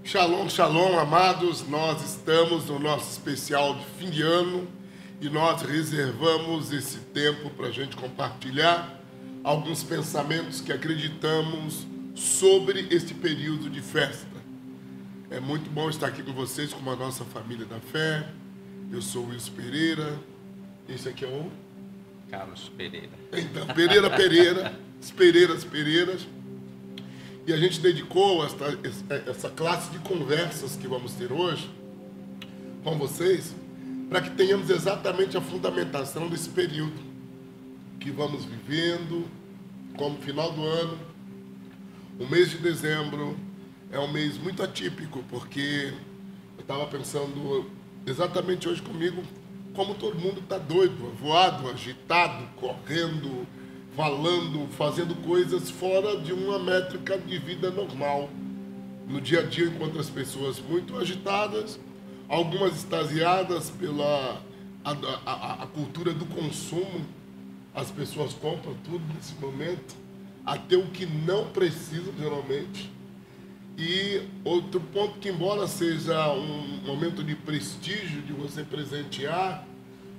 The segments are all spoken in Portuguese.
Shalom, shalom, amados. Nós estamos no nosso especial de fim de ano e nós reservamos esse tempo para a gente compartilhar alguns pensamentos que acreditamos sobre este período de festa. É muito bom estar aqui com vocês, com a nossa família da fé. Eu sou o Wilson Pereira. Esse aqui é o Carlos Pereira. Então, Pereiras. E a gente dedicou essa classe de conversas que vamos ter hoje com vocês para que tenhamos exatamente a fundamentação desse período que vamos vivendo como final do ano. O mês de dezembro é um mês muito atípico, porque eu estava pensando exatamente hoje comigo como todo mundo está doido, voado, agitado, correndo, falando, fazendo coisas fora de uma métrica de vida normal. No dia a dia, encontro as pessoas muito agitadas, algumas extasiadas pela a cultura do consumo. As pessoas compram tudo nesse momento, até o que não precisam, geralmente. E outro ponto que, embora seja um momento de prestígio, de você presentear,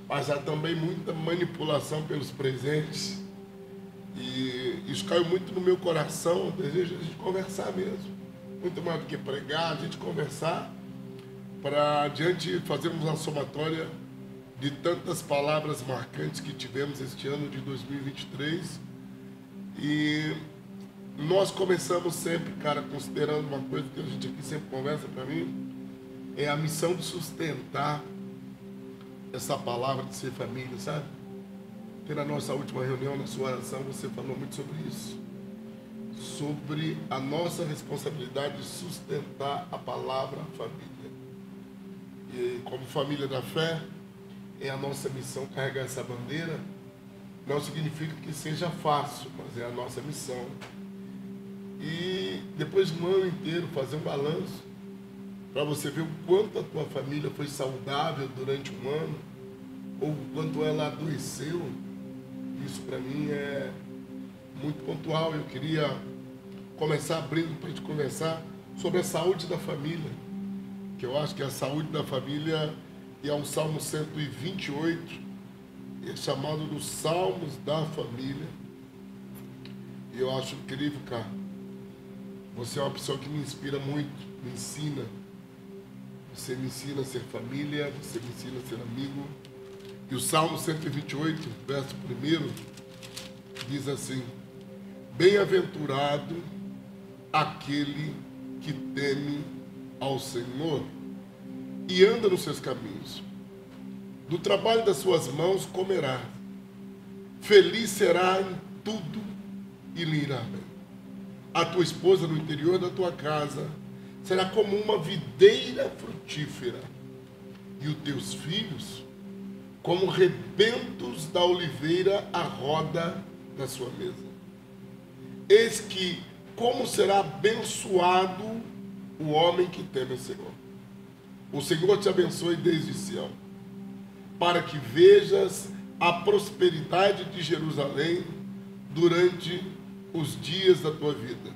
mas há também muita manipulação pelos presentes. E isso caiu muito no meu coração, o desejo de a gente conversar mesmo. Muito mais do que pregar, a gente conversar para adiante fazermos uma somatória de tantas palavras marcantes que tivemos este ano de 2023. E nós começamos sempre, cara, considerando uma coisa que a gente aqui sempre conversa para mim, é a missão de sustentar essa palavra de ser família, sabe? Que na nossa última reunião, na sua oração, você falou muito sobre isso. Sobre a nossa responsabilidade de sustentar a palavra família. E como família da fé, é a nossa missão carregar essa bandeira. Não significa que seja fácil, mas é a nossa missão. E depois de um ano inteiro fazer um balanço, para você ver o quanto a tua família foi saudável durante um ano, ou o quanto ela adoeceu. Isso para mim é muito pontual. Eu queria começar abrindo para a gente conversar sobre a saúde da família, que eu acho que a saúde da família é um Salmo 128, é chamado dos Salmos da Família. E eu acho incrível, cara. Você é uma pessoa que me inspira muito, me ensina. Você me ensina a ser família, você me ensina a ser amigo. E o Salmo 128, verso 1, diz assim: bem-aventurado aquele que teme ao Senhor e anda nos seus caminhos. Do trabalho das suas mãos comerá. Feliz será em tudo e lhe irá bem. A tua esposa no interior da tua casa será como uma videira frutífera, e os teus filhos como rebentos da oliveira à roda da sua mesa. Eis que como será abençoado o homem que teme o Senhor. O Senhor te abençoe desde Sião, para que vejas a prosperidade de Jerusalém durante os dias da tua vida,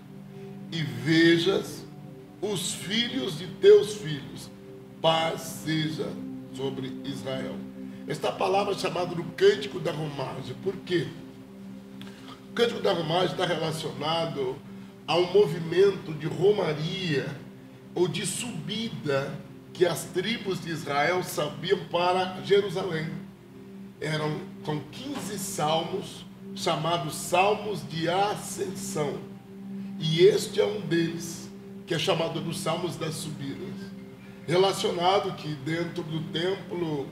e vejas os filhos de teus filhos. Paz seja sobre Israel. Esta palavra é chamada do Cântico da Romagem. Por quê? O Cântico da Romagem está relacionado a um movimento de romaria ou de subida que as tribos de Israel sabiam para Jerusalém. Com 15 salmos, chamados Salmos de Ascensão. E este é um deles, que é chamado dos Salmos das Subidas. Relacionado que dentro do templo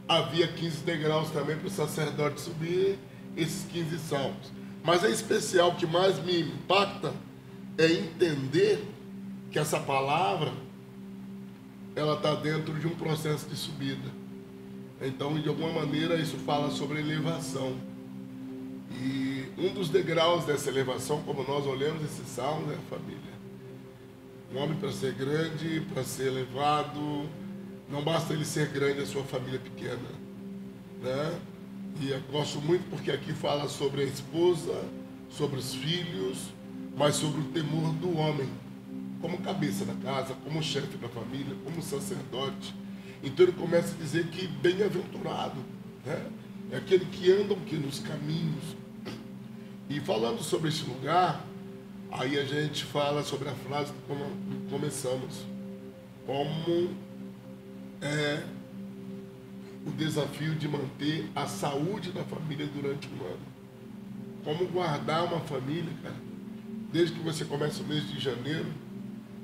havia 15 degraus também para o sacerdote subir esses 15 salmos. Mas em especial, o que mais me impacta é entender que essa palavra, ela está dentro de um processo de subida. Então, de alguma maneira, isso fala sobre elevação. E um dos degraus dessa elevação, como nós olhamos esse salmo, é a família. Um homem, para ser grande, para ser elevado, não basta ele ser grande, a sua família pequena, né? E eu gosto muito porque aqui fala sobre a esposa, sobre os filhos, mas sobre o temor do homem. como cabeça da casa, como chefe da família, como sacerdote. Então ele começa a dizer que bem-aventurado, né? É aquele que anda nos caminhos. E falando sobre esse lugar, aí a gente fala sobre a frase que começamos. Como é o desafio de manter a saúde da família durante um ano. Como guardar uma família, cara, desde que você começa o mês de janeiro,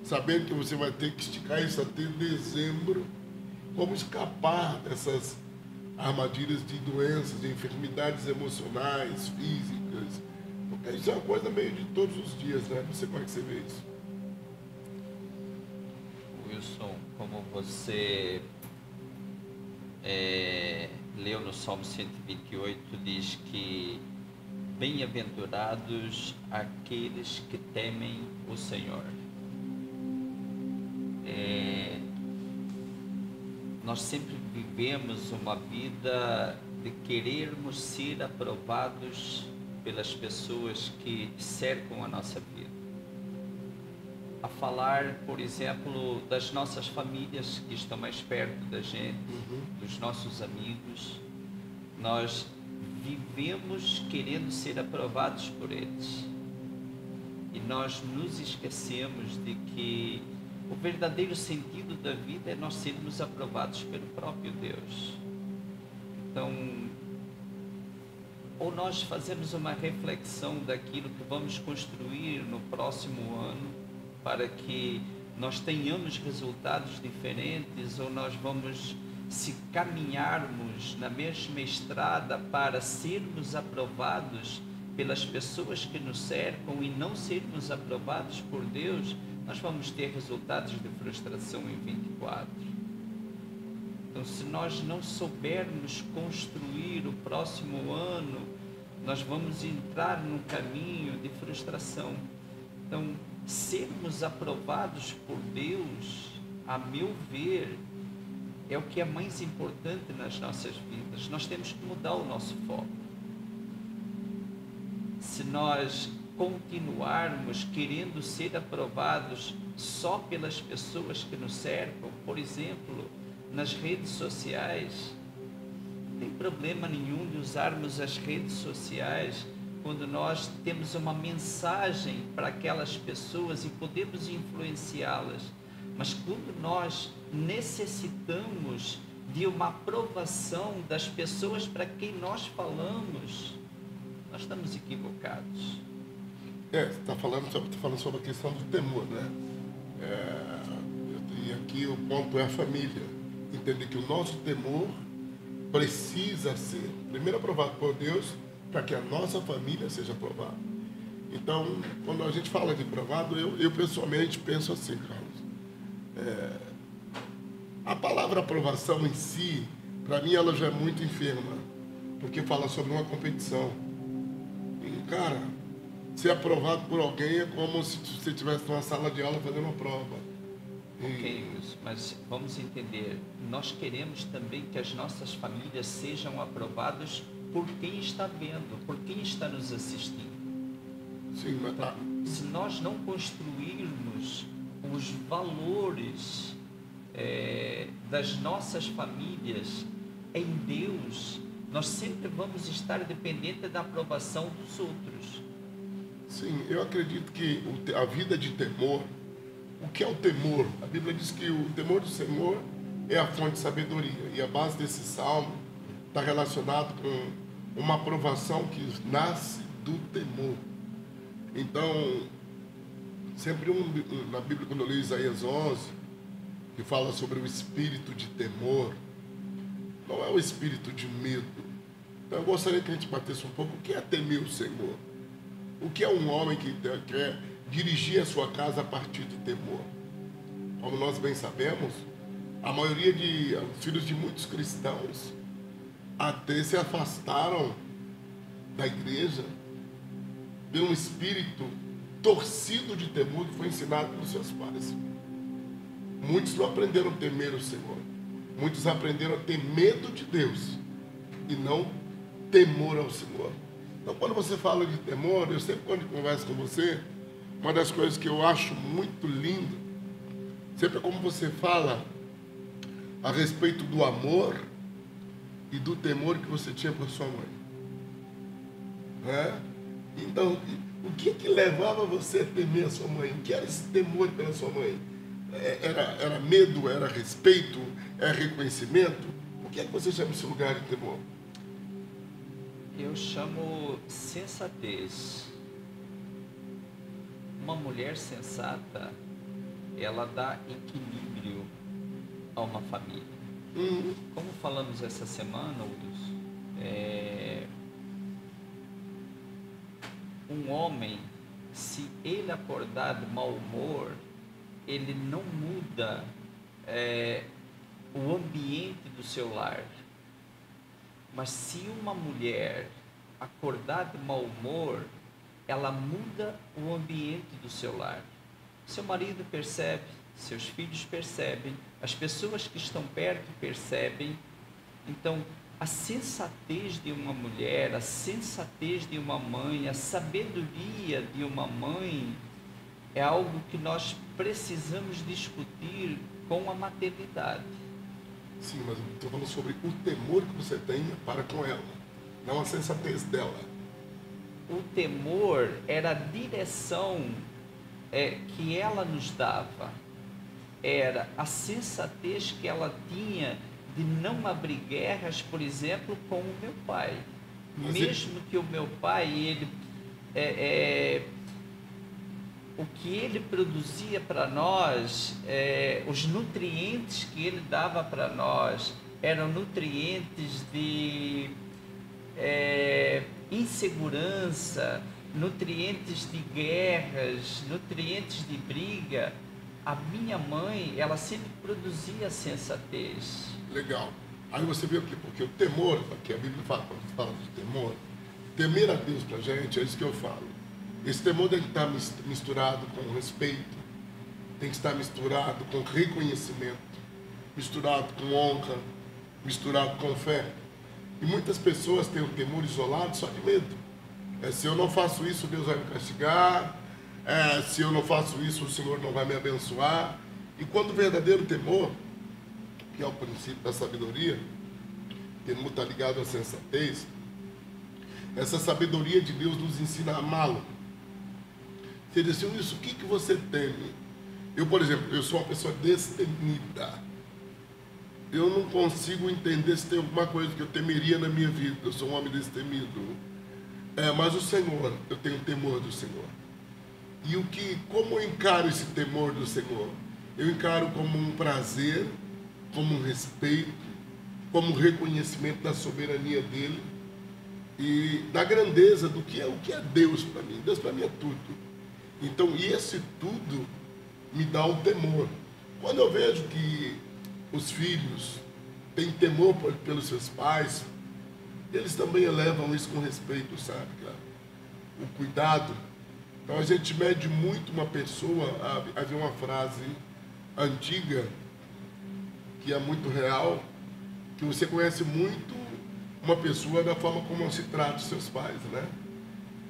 sabendo que você vai ter que esticar isso até dezembro. Como escapar dessas armadilhas de doenças, de enfermidades emocionais, físicas. Porque isso é uma coisa meio de todos os dias, né? Você, como é que você vê isso? Wilson, como você leu no Salmo 128, diz que bem-aventurados aqueles que temem o Senhor. Nós sempre vivemos uma vida de querermos ser aprovados pelas pessoas que cercam a nossa vida. A falar, por exemplo, das nossas famílias que estão mais perto da gente, dos nossos amigos, nós vivemos querendo ser aprovados por eles. E nós nos esquecemos de que o verdadeiro sentido da vida é nós sermos aprovados pelo próprio Deus. Então, ou nós fazemos uma reflexão daquilo que vamos construir no próximo ano para que nós tenhamos resultados diferentes, ou nós vamos se caminharmos na mesma estrada para sermos aprovados pelas pessoas que nos cercam e não sermos aprovados por Deus, nós vamos ter resultados de frustração em 24. Então, se nós não soubermos construir o próximo ano, nós vamos entrar num caminho de frustração. Então, sermos aprovados por Deus, a meu ver, é o que é mais importante nas nossas vidas. Nós temos que mudar o nosso foco. Se nós continuarmos querendo ser aprovados só pelas pessoas que nos cercam, por exemplo, nas redes sociais, não tem problema nenhum de usarmos as redes sociais quando nós temos uma mensagem para aquelas pessoas e podemos influenciá-las. Mas quando nós necessitamos de uma aprovação das pessoas para quem nós falamos, nós estamos equivocados. Você está falando sobre a questão do temor, né? E aqui o ponto é a família. Entender que o nosso temor precisa ser, primeiro, aprovado por Deus, para que a nossa família seja aprovada. Então, quando a gente fala de aprovado, eu pessoalmente penso assim, Carlos. A palavra aprovação em si, para mim, ela já é muito enferma, porque fala sobre uma competição. E, cara, ser aprovado por alguém é como se você estivesse numa sala de aula fazendo uma prova. Ok, Wilson, mas vamos entender, nós queremos também que as nossas famílias sejam aprovadas por quem está vendo, por quem está nos assistindo. Sim, mas então, se nós não construirmos os valores das nossas famílias em Deus, nós sempre vamos estar dependentes da aprovação dos outros. Sim, eu acredito que a vida de temor, o que é o temor? A Bíblia diz que o temor do Senhor é a fonte de sabedoria. E a base desse salmo está relacionado com uma aprovação que nasce do temor. Então, sempre na Bíblia, quando eu leio Isaías 11, que fala sobre o espírito de temor, não é o espírito de medo. Então, eu gostaria que a gente batesse um pouco o que é temer o Senhor. O que é um homem que quer dirigir a sua casa a partir de temor? Como nós bem sabemos, a maioria de filhos de muitos cristãos até se afastaram da igreja por um espírito torcido de temor que foi ensinado pelos seus pais. Muitos não aprenderam a temer o Senhor. Muitos aprenderam a ter medo de Deus e não temor ao Senhor. Então, quando você fala de temor, eu sempre, quando converso com você, Uma das coisas que eu acho muito lindo, sempre é como você fala a respeito do amor e do temor que você tinha por sua mãe. Né? Então, o que levava você a temer a sua mãe? O que era esse temor pela sua mãe? Era medo, era respeito, era reconhecimento? O que é que você chama esse lugar de temor? Eu chamo sensatez. Uma mulher sensata, ela dá equilíbrio a uma família. Como falamos essa semana, um homem, se ele acordar de mau humor, ele não muda o ambiente do seu lar. Mas se uma mulher acordar de mau humor, ela muda o ambiente do seu lar. Seu marido percebe, seus filhos percebem, as pessoas que estão perto percebem. Então, a sensatez de uma mulher, a sensatez de uma mãe, a sabedoria de uma mãe é algo que nós precisamos discutir com a maternidade. Sim, mas eu estou falando sobre o temor que você tem para com ela, não a sensatez dela. O temor era a direção que ela nos dava, era a sensatez que ela tinha de não abrir guerras, por exemplo, com o meu pai. Mas mesmo que o meu pai, o que ele produzia para nós, os nutrientes que ele dava para nós, eram nutrientes de insegurança, nutrientes de guerras, nutrientes de briga. A minha mãe, ela sempre produzia sensatez. Legal. Aí você vê o quê? Porque o temor, que a Bíblia fala, quando fala de temor, temer a Deus pra gente, é isso que eu falo. Esse temor tem que estar misturado com respeito, tem que estar misturado com reconhecimento, misturado com honra, misturado com fé. E muitas pessoas têm o temor isolado só de medo. Se eu não faço isso, Deus vai me castigar. Se eu não faço isso, o Senhor não vai me abençoar. E quando o verdadeiro temor, que é o princípio da sabedoria, temor está ligado à sensatez, essa sabedoria de Deus nos ensina a amá-lo. Você diz assim, isso, o que você teme? Eu, por exemplo, eu sou uma pessoa destemida. Eu não consigo entender se tem alguma coisa que eu temeria na minha vida. Eu sou um homem destemido. Mas o Senhor, eu tenho temor do Senhor. E como eu encaro esse temor do Senhor? Eu encaro como um prazer, como um respeito, como um reconhecimento da soberania dele e da grandeza do que é Deus para mim. Deus para mim é tudo. Então, esse tudo me dá o temor. Quando eu vejo que os filhos têm temor pelos seus pais, eles também elevam isso com respeito, sabe, cara? O cuidado. Então a gente mede muito uma pessoa. Havia uma frase antiga que é muito real, que você conhece muito uma pessoa da forma como se trata os seus pais, né?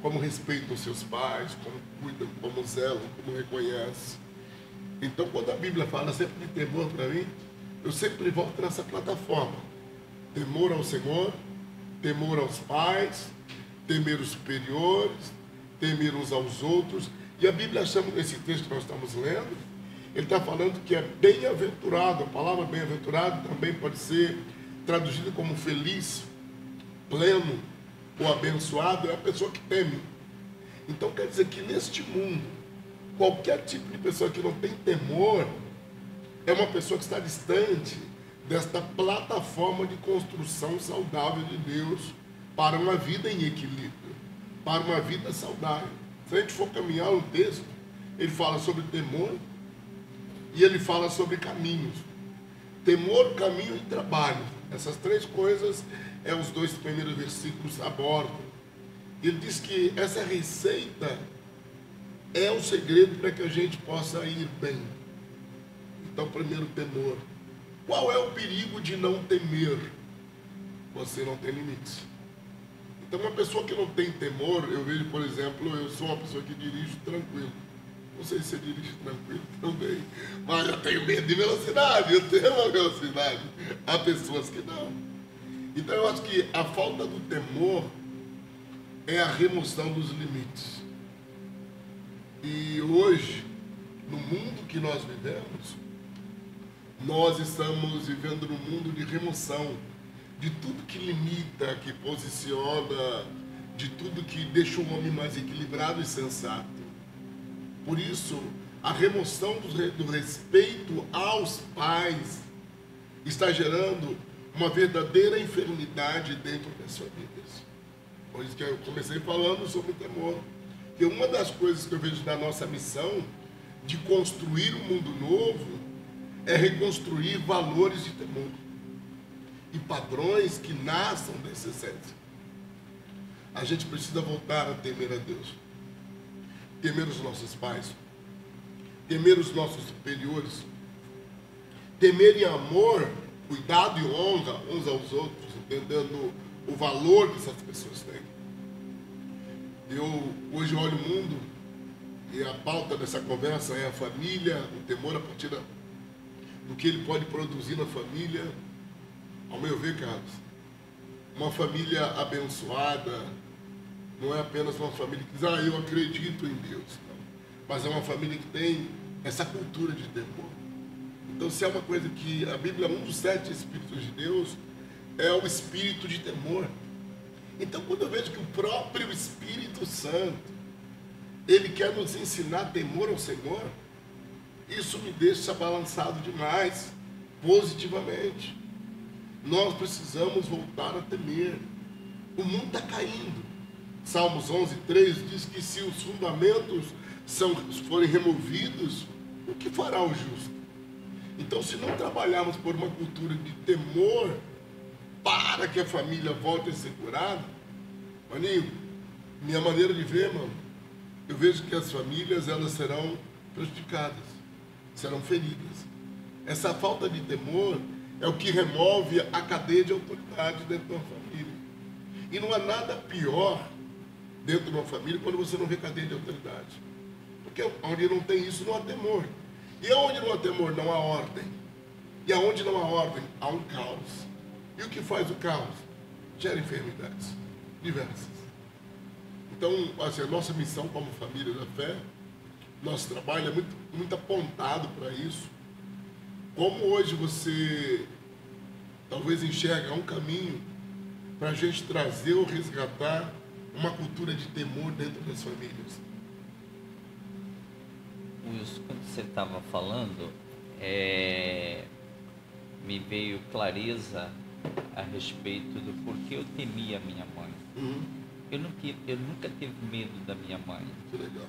Como respeitam os seus pais, como cuidam, como zelam, como reconhecem. Então, quando a Bíblia fala sempre de temor para mim, eu sempre volto nessa plataforma. Temor ao Senhor, temor aos pais, temer os superiores, temer uns aos outros. E a Bíblia chama, esse texto que nós estamos lendo, ele está falando que é bem-aventurado. A palavra bem-aventurado também pode ser traduzida como feliz, pleno ou abençoado, é a pessoa que teme. Então quer dizer que neste mundo, qualquer tipo de pessoa que não tem temor é uma pessoa que está distante desta plataforma de construção saudável de Deus para uma vida em equilíbrio, para uma vida saudável. Se a gente for caminhar no texto, ele fala sobre temor e ele fala sobre caminhos. Temor, caminho e trabalho. Essas três coisas os dois primeiros versículos abordam. Ele diz que essa receita é o segredo para que a gente possa ir bem. Então, primeiro, temor. Qual é o perigo de não temer? Você não tem limites. Então, uma pessoa que não tem temor, eu vejo, por exemplo, eu sou uma pessoa que dirijo tranquilo. Não sei se você dirige tranquilo também, mas eu tenho medo de velocidade, eu tenho uma velocidade. Há pessoas que não. Então eu acho que a falta do temor é a remoção dos limites. E hoje, no mundo que nós vivemos, nós estamos vivendo num mundo de remoção de tudo que limita, que posiciona, de tudo que deixa o homem mais equilibrado e sensato. Por isso, a remoção do respeito aos pais está gerando uma verdadeira enfermidade dentro das famílias. Por isso que eu comecei falando sobre o temor. Que uma das coisas que eu vejo na nossa missão de construir um mundo novo é reconstruir valores de temor e padrões que nasçam dessa essência. A gente precisa voltar a temer a Deus, temer os nossos pais, temer os nossos superiores, temer em amor, cuidado e honra uns aos outros, entendendo o valor que essas pessoas têm. Eu hoje olho o mundo e a pauta dessa conversa é a família, o temor a partir do que ele pode produzir na família. Ao meu ver, Carlos, uma família abençoada não é apenas uma família que diz, eu acredito em Deus, não. Mas é uma família que tem essa cultura de temor. Então, se é uma coisa que a Bíblia, um dos 7 Espíritos de Deus, é o espírito de temor. Então, quando eu vejo que o próprio Espírito Santo, ele quer nos ensinar temor ao Senhor, isso me deixa balançado demais, positivamente. Nós precisamos voltar a temer. O mundo está caindo. Salmos 11:3 diz que se os fundamentos forem removidos, o que fará o justo? Então, se não trabalharmos por uma cultura de temor para que a família volte a ser curada, maninho, minha maneira de ver, mano, eu vejo que as famílias, elas serão prejudicadas, serão feridas. Essa falta de temor é o que remove a cadeia de autoridade dentro de uma família. E não há nada pior dentro de uma família quando você não vê cadeia de autoridade. Porque onde não tem isso, não há temor. E onde não há temor, não há ordem. E aonde não há ordem, há um caos. E o que faz o caos? Gera enfermidades diversas. Então, assim, a nossa missão como família da fé, nosso trabalho é muito apontado para isso. Como hoje você talvez enxerga um caminho para a gente trazer ou resgatar uma cultura de temor dentro das famílias? Wilson, quando você estava falando, me veio clareza a respeito do porquê eu temia a minha mãe. Eu nunca tive medo da minha mãe.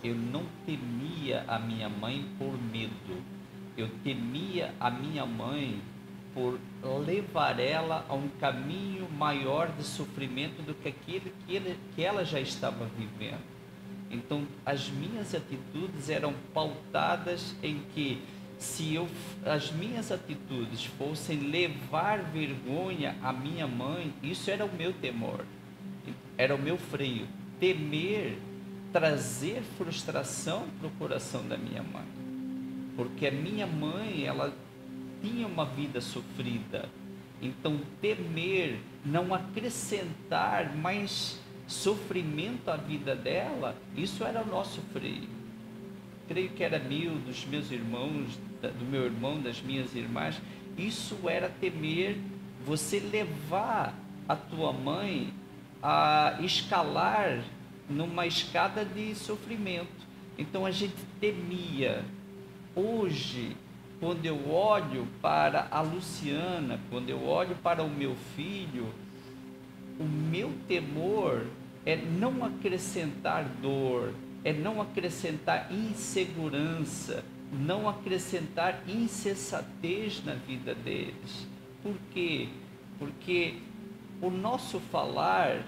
Eu não temia a minha mãe por medo. Eu temia a minha mãe por levar ela a um caminho maior de sofrimento do que aquele que ela já estava vivendo. Então, as minhas atitudes eram pautadas em que, se as minhas atitudes fossem levar vergonha à minha mãe, isso era o meu temor, era o meu freio. Temer, trazer frustração para o coração da minha mãe, porque a minha mãe, ela tinha uma vida sofrida. Então, temer, não acrescentar mais sofrimento à vida dela, isso era o nosso freio. Creio que era dos meus irmãos, do meu irmão, das minhas irmãs. Isso era temer, você levar a tua mãe a escalar numa escada de sofrimento. Então a gente temia. Hoje, quando eu olho para a Luciana, quando eu olho para o meu filho, o meu temor é não acrescentar dor, é não acrescentar insegurança, não acrescentar insensatez na vida deles. Por quê? Porque o nosso falar,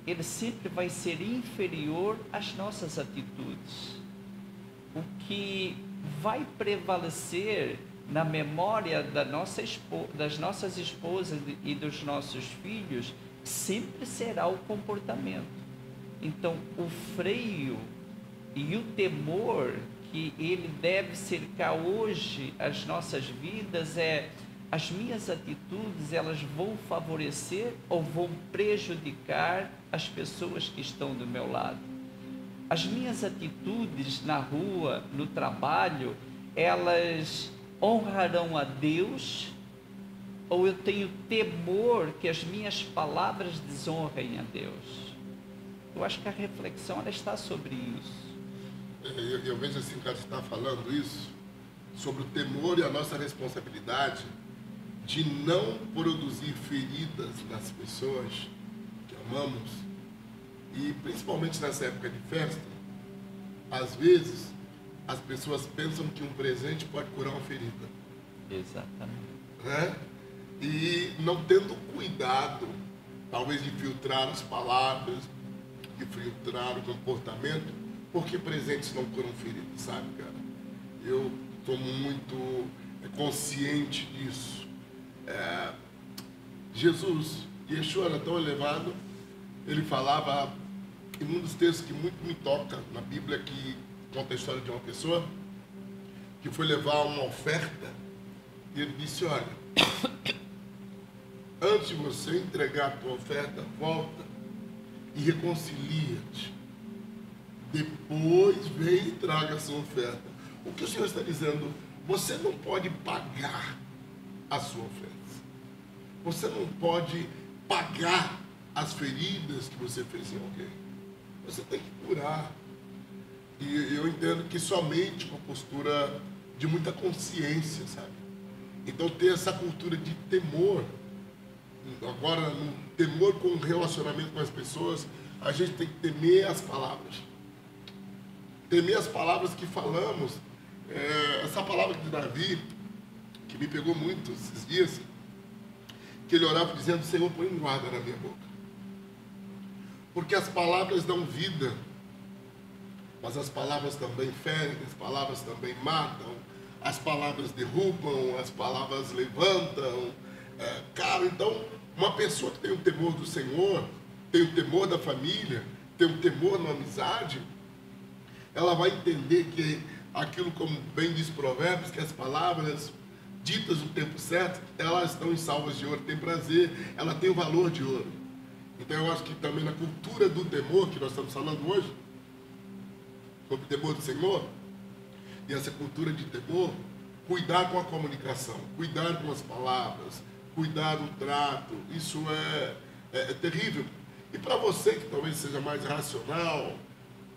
ele sempre vai ser inferior às nossas atitudes. O que vai prevalecer na memória das nossas esposas e dos nossos filhos sempre será o comportamento. Então, o freio e o temor que ele deve cercar hoje as nossas vidas é: as minhas atitudes, elas vão favorecer ou vão prejudicar as pessoas que estão do meu lado? As minhas atitudes na rua, no trabalho, elas honrarão a Deus, ou eu tenho temor que as minhas palavras desonrem a Deus? Eu acho que a reflexão ela está sobre isso. Eu vejo assim, que você está falando isso, sobre o temor e a nossa responsabilidade de não produzir feridas nas pessoas que amamos. E principalmente nessa época de festa, às vezes as pessoas pensam que um presente pode curar uma ferida. Exatamente. Né? E não tendo cuidado, talvez de filtrar as palavras, de filtrar o comportamento, porque presentes não curam feridas, sabe, cara? Eu estou muito consciente disso. Jesus, Yeshua era tão elevado, ele falava, em um dos textos que muito me toca na Bíblia, que conta a história de uma pessoa que foi levar uma oferta, e ele disse: olha, antes de você entregar a tua oferta, volta e reconcilia-te. Depois vem e traga a sua oferta. O que o Senhor está dizendo? Você não pode pagar a sua oferta. Você não pode pagar as feridas que você fez em alguém. Você tem que curar. E eu entendo que somente com a postura de muita consciência, sabe? Então ter essa cultura de temor. Agora, no temor com o relacionamento com as pessoas, a gente tem que temer as palavras. Temer as palavras que falamos. Essa palavra de Davi, que me pegou muito esses dias, que ele orava dizendo: Senhor, põe guarda na minha boca. Porque as palavras dão vida, mas as palavras também ferem, as palavras também matam, as palavras derrubam, as palavras levantam. Cara, então, uma pessoa que tem o temor do Senhor, tem o temor da família, tem o temor na amizade, ela vai entender que aquilo, como bem diz Provérbios, que as palavras ditas no tempo certo, elas estão em salvas de ouro, tem prazer, ela tem o valor de ouro. Então eu acho que também na cultura do temor, que nós estamos falando hoje, sobre o temor do Senhor, e essa cultura de temor, cuidar com a comunicação, cuidar com as palavras, cuidar do trato, isso é terrível. E para você que talvez seja mais racional,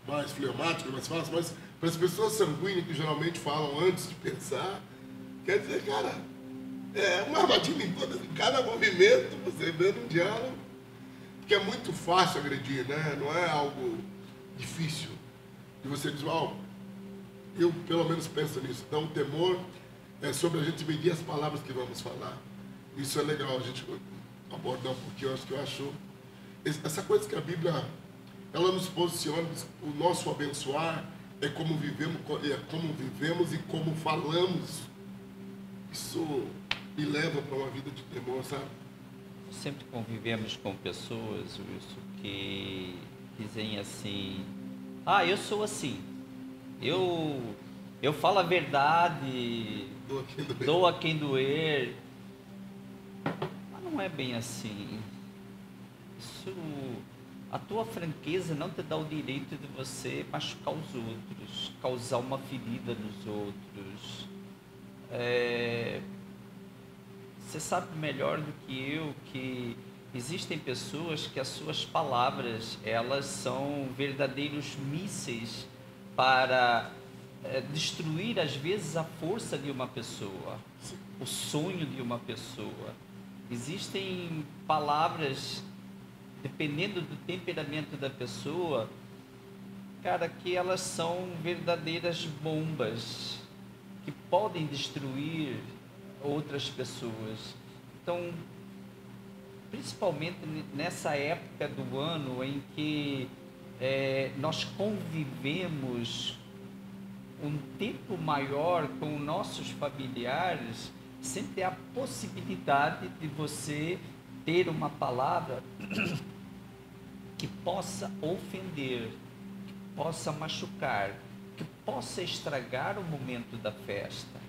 mais fleumático, mais fácil, mas para as pessoas sanguíneas que geralmente falam antes de pensar, quer dizer, cara, é uma armadilha em cada movimento, você vê no diálogo, porque é muito fácil agredir, né? Não é algo difícil. E você diz: eu pelo menos penso nisso. Então o temor é sobre a gente medir as palavras que vamos falar. Isso é legal a gente abordar um pouquinho, eu acho essa coisa que a Bíblia, ela nos posiciona, o nosso abençoar é como vivemos e como falamos. Isso me leva para uma vida de temor, sabe? Sempre convivemos com pessoas, Wilson, que dizem assim: eu sou assim, eu falo a verdade, dou a quem doer. Mas não é bem assim. A tua franqueza não te dá o direito de você machucar os outros, causar uma ferida nos outros. Você sabe melhor do que eu que existem pessoas que as suas palavras, elas são verdadeiros mísseis para destruir às vezes a força de uma pessoa, o sonho de uma pessoa. Existem palavras, dependendo do temperamento da pessoa, cara, que elas são verdadeiras bombas que podem destruir outras pessoas. Então, principalmente nessa época do ano em que nós convivemos um tempo maior com nossos familiares, sempre há a possibilidade de você ter uma palavra que possa ofender, que possa machucar, que possa estragar o momento da festa.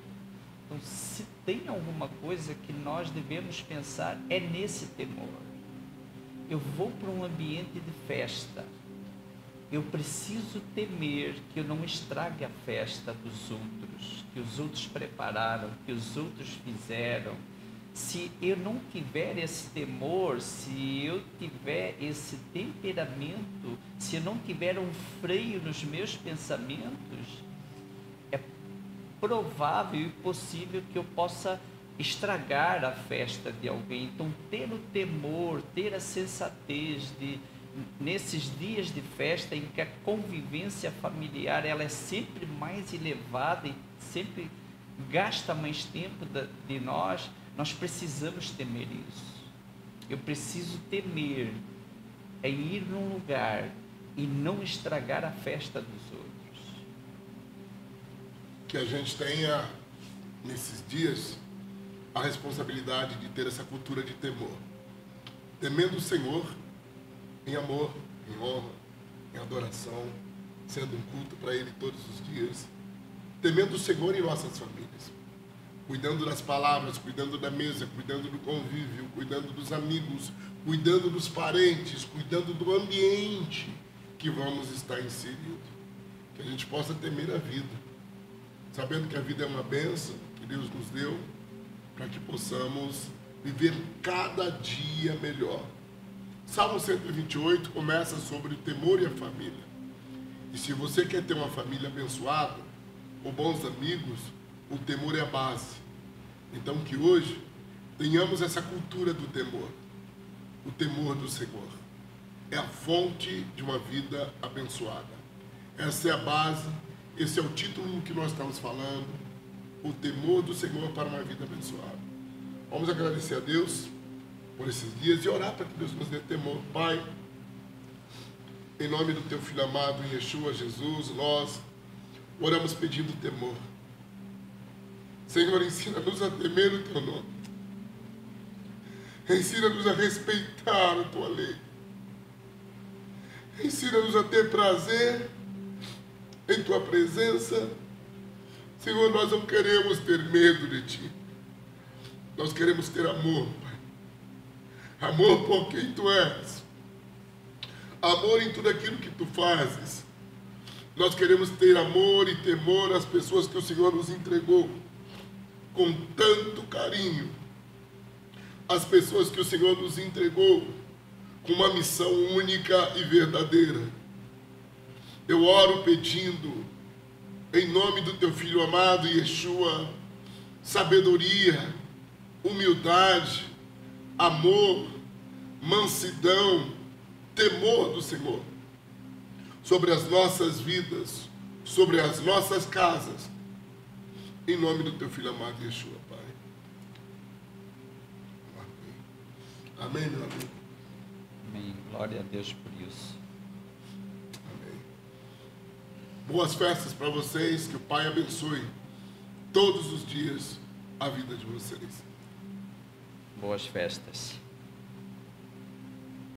Então, se tem alguma coisa que nós devemos pensar, é nesse temor. Eu vou para um ambiente de festa, eu preciso temer que eu não estrague a festa dos outros, que os outros prepararam, que os outros fizeram. Se eu não tiver esse temor, se eu tiver esse temperamento, se eu não tiver um freio nos meus pensamentos, é provável e possível que eu possa estragar a festa de alguém. Então, ter o temor, ter a sensatez de, nesses dias de festa em que a convivência familiar ela é sempre mais elevada e sempre gasta mais tempo de nós precisamos temer isso. Eu preciso temer em ir num lugar e não estragar a festa dos outros. Que a gente tenha, nesses dias, a responsabilidade de ter essa cultura de temor. Temendo o Senhor em amor, em honra, em adoração, sendo um culto para Ele todos os dias. Temendo o Senhor em nossas famílias. Cuidando das palavras, cuidando da mesa, cuidando do convívio, cuidando dos amigos, cuidando dos parentes, cuidando do ambiente que vamos estar inseridos. Que a gente possa temer a vida, sabendo que a vida é uma bênção que Deus nos deu, para que possamos viver cada dia melhor. Salmo 128 começa sobre o temor e a família. E se você quer ter uma família abençoada, ou bons amigos, o temor é a base. Então que hoje tenhamos essa cultura do temor. O temor do Senhor é a fonte de uma vida abençoada. Essa é a base, esse é o título que nós estamos falando. O temor do Senhor para uma vida abençoada. Vamos agradecer a Deus por esses dias e orar para que Deus nos dê temor. Pai, em nome do Teu Filho amado, Yeshua, Jesus, nós oramos pedindo temor. Senhor, ensina-nos a temer o Teu nome. Ensina-nos a respeitar a Tua lei. Ensina-nos a ter prazer em Tua presença. Senhor, nós não queremos ter medo de Ti. Nós queremos ter amor, Pai. Amor por quem Tu és. Amor em tudo aquilo que Tu fazes. Nós queremos ter amor e temor às pessoas que o Senhor nos entregou com tanto carinho. As pessoas que o Senhor nos entregou com uma missão única e verdadeira. Eu oro pedindo, em nome do Teu Filho amado, Yeshua, sabedoria, humildade, amor, mansidão, temor do Senhor, sobre as nossas vidas, sobre as nossas casas, em nome do Teu Filho amado, Yeshua, Pai. Amém. Amém, meu amigo. Amém. Glória a Deus por isso. Amém. Boas festas para vocês, que o Pai abençoe todos os dias a vida de vocês. Boas festas.